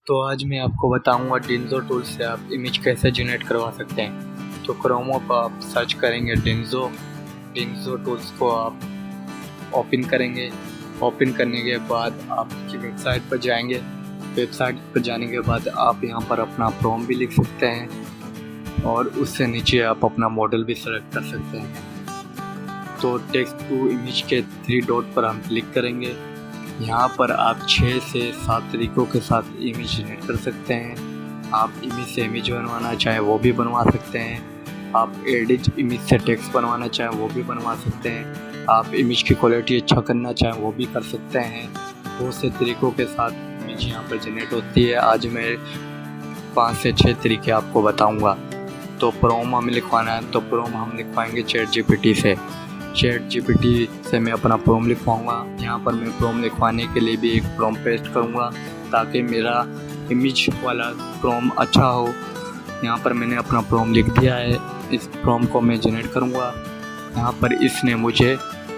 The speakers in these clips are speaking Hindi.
तो आज मैं आपको बताऊंगा डेंजो टूल से आप इमेज कैसे जनरेट करवा सकते हैं। तो क्रोमो पर आप सर्च करेंगे डेंजो डेंजो टूल्स को आप ओपन करेंगे। ओपन करने के बाद आपकी वेबसाइट पर जाएंगे। वेबसाइट पर जाने के बाद आप यहां पर अपना प्रॉम्प्ट भी लिख सकते हैं और उससे नीचे आप अपना मॉडल भी सेलेक्ट कर सकते हैं। तो टेक्स्ट टू इमेज के 3 डॉट पर हम क्लिक करेंगे। यहाँ पर आप 6 से 7 तरीक़ों के साथ इमेज जनरेट कर सकते हैं। आप इमेज से इमेज बनवाना चाहें वो भी बनवा सकते हैं। आप एडिट इमेज से टेक्स्ट बनवाना चाहें वो भी बनवा सकते हैं। आप इमेज की क्वालिटी अच्छा करना चाहें वो भी कर सकते हैं। बहुत से तरीक़ों के साथ इमेज यहाँ पर जनरेट होती है। आज मैं 5 से 6 तरीके आपको बताऊँगा। तो प्रॉम्प्ट हमें लिखवाना है, तो प्रॉम्प्ट हम लिखवाएंगे ChatGPT से। ChatGPT से मैं अपना प्रॉम्प्ट लिखवाऊंगा। यहाँ पर मैं प्रॉम्प्ट लिखवाने के लिए भी एक प्रॉम्प्ट पेस्ट करूँगा ताकि मेरा इमेज वाला प्रॉम्प्ट अच्छा हो। यहाँ पर मैंने अपना प्रॉम्प्ट लिख दिया है। इस प्रॉम्प्ट को मैं जनरेट करूँगा। यहाँ पर इसने मुझे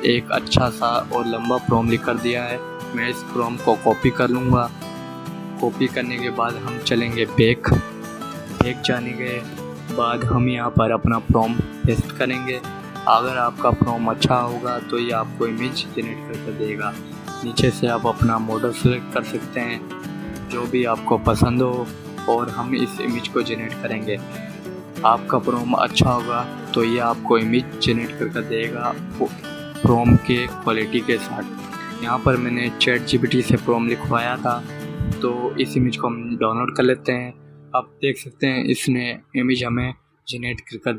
एक अच्छा सा और लंबा प्रॉम्प्ट लिख कर दिया है। मैं इस प्रॉम्प्ट को कॉपी कर लूँगा। कॉपी करने के बाद हम चलेंगे बैक जाने के बाद हम यहाँ पर अपना प्रॉम्प्ट पेस्ट करेंगे। अगर आपका प्रॉम्प्ट अच्छा होगा तो ये आपको इमेज जनरेट करके देगा। नीचे से आप अपना मॉडल सेलेक्ट कर सकते हैं जो भी आपको पसंद हो और हम इस इमेज को जनरेट करेंगे। आपका प्रॉम्प्ट अच्छा होगा तो ये आपको इमेज जनरेट करके देगा प्रॉम्प्ट के क्वालिटी के साथ। यहाँ पर मैंने ChatGPT से प्रॉम्प्ट लिखवाया था, तो इस इमेज को हम डाउनलोड कर लेते हैं। आप देख सकते हैं इसने इमेज हमें जनरेट करके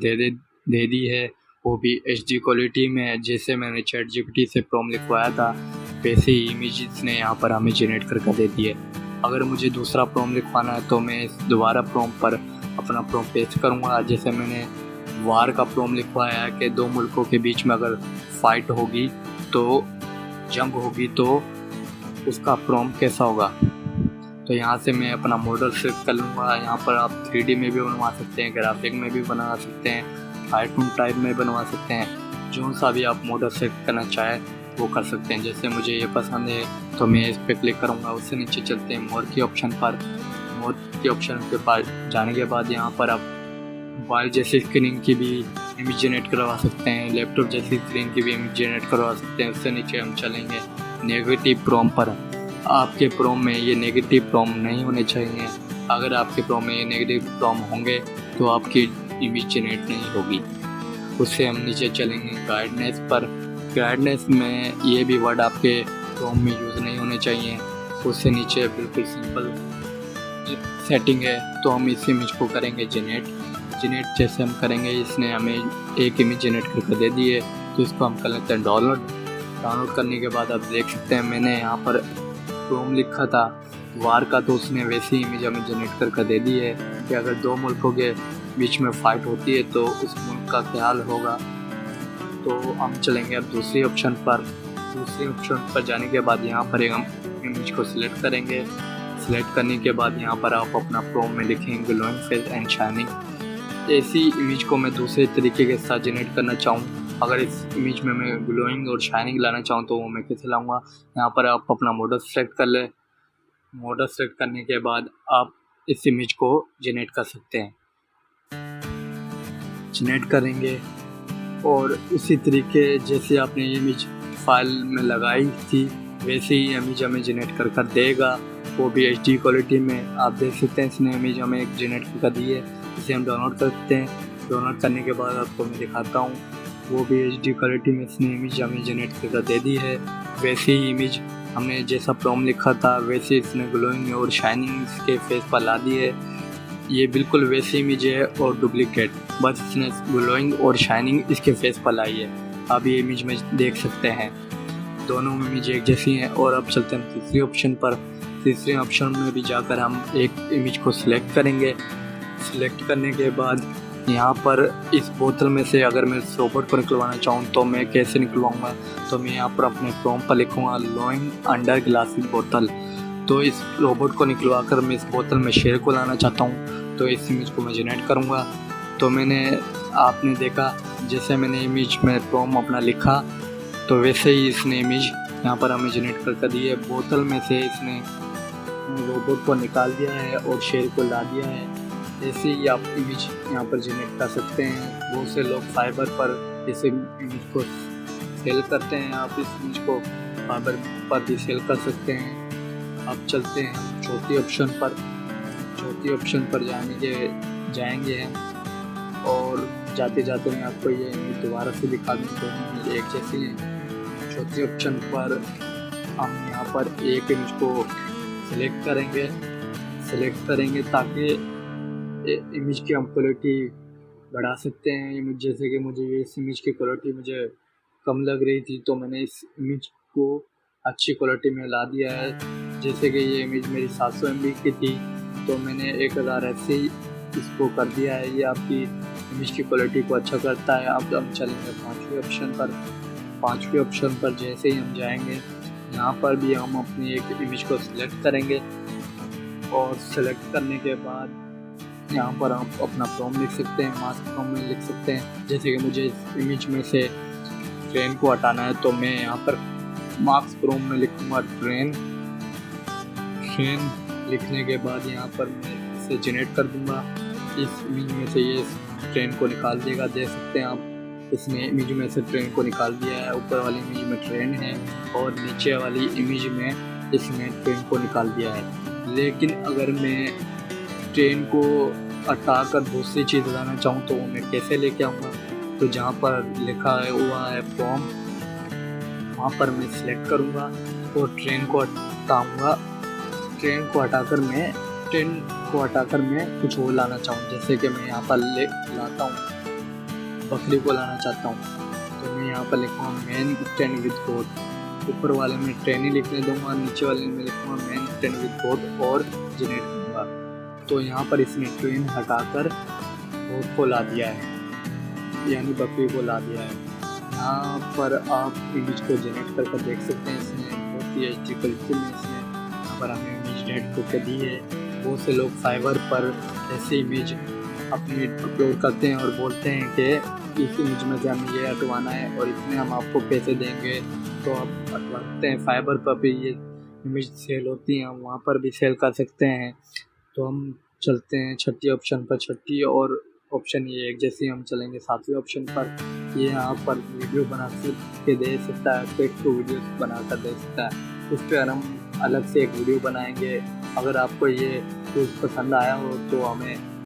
दे दी है, वो भी HD क्वालिटी में। जैसे मैंने ChatGPT से प्रॉम्प्ट लिखवाया था वैसे ही इमेज इसने यहाँ पर हमें जनरेट करके दे दी है। अगर मुझे दूसरा प्रॉम्प्ट लिखवाना है तो मैं दोबारा प्रॉम्प्ट पर अपना प्रॉम्प्ट पेस्ट करूँगा। जैसे मैंने वार का प्रॉम्प्ट लिखवाया है कि 2 मुल्कों के बीच में अगर फाइट होगी तो जंग होगी तो उसका प्रॉम्प्ट कैसा होगा। तो यहाँ से मैं अपना मॉडल सेलेक्ट कर लूँगा। यहाँ पर आप 3D में भी बनवा सकते हैं, ग्राफिक में भी बना सकते हैं, कार्टून टाइप में बनवा सकते हैं। जो सा भी आप मॉडल सेलेक्ट करना चाहें वो कर सकते हैं। जैसे मुझे ये पसंद है तो मैं इस पर क्लिक करूँगा। उससे नीचे चलते हैं मोर के ऑप्शन पर। मोर के ऑप्शन के पास जाने के बाद यहाँ पर आप मोबाइल जैसी स्क्रीन की भी इमेज जनरेट करवा सकते हैं, लैपटॉप जैसी स्क्रीन की भी इमेज जनरेट करवा सकते हैं। उससे नीचे हम चलेंगे नेगेटिव प्रॉम्प्ट पर। आपके प्रॉम्प्ट में ये नेगेटिव प्रॉम्प्ट नहीं होने चाहिए। अगर आपके प्रॉम्प्ट में ये नेगेटिव प्रॉम्प्ट होंगे तो आपकी इमेज जनरेट नहीं होगी। उससे हम नीचे चलेंगे गाइडनेस पर। गाइडनेस में ये भी वर्ड आपके प्रॉम्प्ट में यूज़ नहीं होने चाहिए। उससे नीचे बिल्कुल सिंपल सेटिंग है, तो हम इस इमेज को करेंगे जनरेट। जैसे हम करेंगे इसने हमें एक इमेज जनरेट करके दे दी है, तो इसको हम कर लेते हैं डाउनलोड करने के बाद आप देख सकते हैं मैंने यहाँ पर प्रॉम्प्ट लिखा था वार का, तो उसने वैसी इमेज हमें जनरेट करके दे दी है कि अगर 2 मुल्कों के बीच में फ़ाइट होती है तो उस मुल्क का क्या हाल होगा। तो हम चलेंगे अब दूसरी ऑप्शन पर। दूसरी ऑप्शन पर जाने के बाद यहाँ पर हम इमेज को सिलेक्ट करेंगे। सिलेक्ट करने के बाद यहाँ पर आप अपना प्रॉम्प्ट में लिखेंगे ग्लोइंग फेस एंड शाइनिंग। ऐसी इमेज को मैं दूसरे तरीके के साथ जनरेट करना चाहूँ। अगर इस इमेज में मैं ग्लोइंग और शाइनिंग लाना चाहूँ तो वो मैं कैसे लाऊँगा। यहाँ पर आप अपना मॉडल सेलेक्ट कर लें। मॉडल सेलेक्ट करने के बाद आप इस इमेज को जनरेट कर सकते हैं। जनरेट करेंगे और उसी तरीके जैसे आपने इमेज फाइल में लगाई थी वैसे ही इमेज हमें जनरेट कर देगा, वो भी HD क्वालिटी में। आप देख सकते हैं इसने इमेज हमें एक जनरेट कर दी है। इसे हम डाउनलोड कर सकते हैं। डाउनलोड करने के बाद आपको मैं दिखाता हूँ, वो भी HD क्वालिटी में इसने इमेज हमें जनरेट कर दे दी है। वैसे ही इमेज हमने जैसा प्रॉम्प्ट लिखा था वैसे इसने ग्लोइंग और शाइनिंग इसके फेस पर ला दी है। ये बिल्कुल वैसी इमेज है और डुप्लीकेट, बस इसने ग्लोइंग और शाइनिंग इसके फेस पर लाई है। आप ये इमेज में देख सकते हैं दोनों इमेज एक जैसी हैं। और अब चलते हैं तीसरी ऑप्शन पर। तीसरे ऑप्शन में भी जाकर हम एक इमेज को सिलेक्ट करेंगे। सिलेक्ट करने के बाद यहाँ पर इस बोतल में से अगर मैं इस रोबोट को निकलवाना चाहूँ तो मैं कैसे निकलवाऊँगा। तो मैं यहाँ पर अपने प्रॉम्प्ट पर लिखूँगा ग्लोइंग अंडर ग्लासेस बोतल। तो इस रोबोट को निकलवा कर मैं इस बोतल में शेर को लाना चाहता हूँ, तो इस इमेज को मैं जनरेट करूँगा। तो आपने देखा जैसे मैंने इमेज में प्रॉम्प्ट अपना लिखा तो वैसे ही इसने इमेज यहाँ पर हमें जनरेट करके दी है। बोतल में से इसने रोबोट को निकाल दिया है और शेर को ला दिया है। ऐसे ही आप इमेज यहाँ पर जनरेट कर सकते हैं। बहुत से लोग फाइबर पर इस इमेज को सेल करते हैं, आप इस इमेज को फाइबर पर भी सेल कर सकते हैं। अब चलते हैं चौथी ऑप्शन पर जाएंगे हम, और जाते जाते मैं आपको ये इमेज दोबारा से दिखा दूँ, दोनों एक जैसी हैं। चौथी ऑप्शन पर हम यहाँ पर एक इमेज को सिलेक्ट करेंगे ताकि इमेज की हम क्वालिटी बढ़ा सकते हैं। इमेज जैसे कि मुझे इस इमेज की क्वालिटी मुझे कम लग रही थी, तो मैंने इस इमेज को अच्छी क्वालिटी में ला दिया है। जैसे कि ये इमेज मेरी 700 MB की थी, तो मैंने 1000 ऐसे ही इसको कर दिया है। ये आपकी इमेज की क्वालिटी को अच्छा करता है। अब हम चलेंगे पाँचवें ऑप्शन पर जैसे ही हम जाएंगे, यहाँ पर भी हम अपनी एक इमेज को सिलेक्ट करेंगे, और सिलेक्ट करने के बाद यहाँ पर आप अपना प्रॉम्प्ट लिख सकते हैं, मास्क प्रॉम्प्ट में लिख सकते हैं। जैसे कि मुझे इस इमेज में से ट्रेन को हटाना है, तो मैं यहाँ पर मास्क प्रॉम्प्ट में लिखूँगा ट्रेन। लिखने के बाद यहाँ पर मैं इसे जनरेट कर दूँगा। इस इमेज में से ये ट्रेन को निकाल देगा। देख सकते हैं आप, इसने इमेज में से ट्रेन को निकाल दिया है। ऊपर वाली इमेज में ट्रेन है और नीचे वाली इमेज में इसने ट्रेन को निकाल दिया है। लेकिन अगर मैं ट्रेन को हटाकर दूसरी चीज़ लाना चाहूँ तो मैं कैसे लेके आऊँगा? तो जहाँ पर लिखा है हुआ है फॉर्म, वहाँ पर मैं सिलेक्ट करूँगा और ट्रेन को हटाकर मैं कुछ और लाना चाहूँ। जैसे कि मैं यहाँ पर लाता हूँ बकरी को लाना चाहता हूँ, तो मैं यहाँ पर लिखूँगा मेन ट्रेन विद कोड। ऊपर वाले में ट्रेन ही लिखने दूँगा, नीचे वाले में लिखूँगा मेन ट्रेन विद कोड और जनरेट करूँगा। तो यहाँ पर इसने ट्रेन हटाकर कोड को ला दिया है, यानी बकरी को ला दिया है। यहाँ पर आप इमेज को जनरेट करके देख सकते हैं। इसने बहुत ही अच्छी क्वालिटी में इसने यहाँ पर हमें इमेज जनरेट करके दी है। बहुत से लोग फाइवर पर ऐसे इमेज अपनी अपलोड करते हैं और बोलते हैं कि इस इमेज में से हमें ये हटवाना है और इतने हम आपको पैसे देंगे, तो आप हटवा सकते हैं। फाइबर पर भी ये इमेज सेल होती हैं, हम वहाँ पर भी सेल कर सकते हैं। तो हम चलते हैं छठी ऑप्शन पर। छठी और ऑप्शन ये एक जैसे हम चलेंगे 7वें ऑप्शन पर। ये यहाँ पर वीडियो बना के दे सकता है, टेक्स्ट टू वीडियो बनाकर दे सकता है। उस पर हम अलग से एक वीडियो बनाएंगे। अगर आपको ये टूल्स पसंद आया हो तो हमें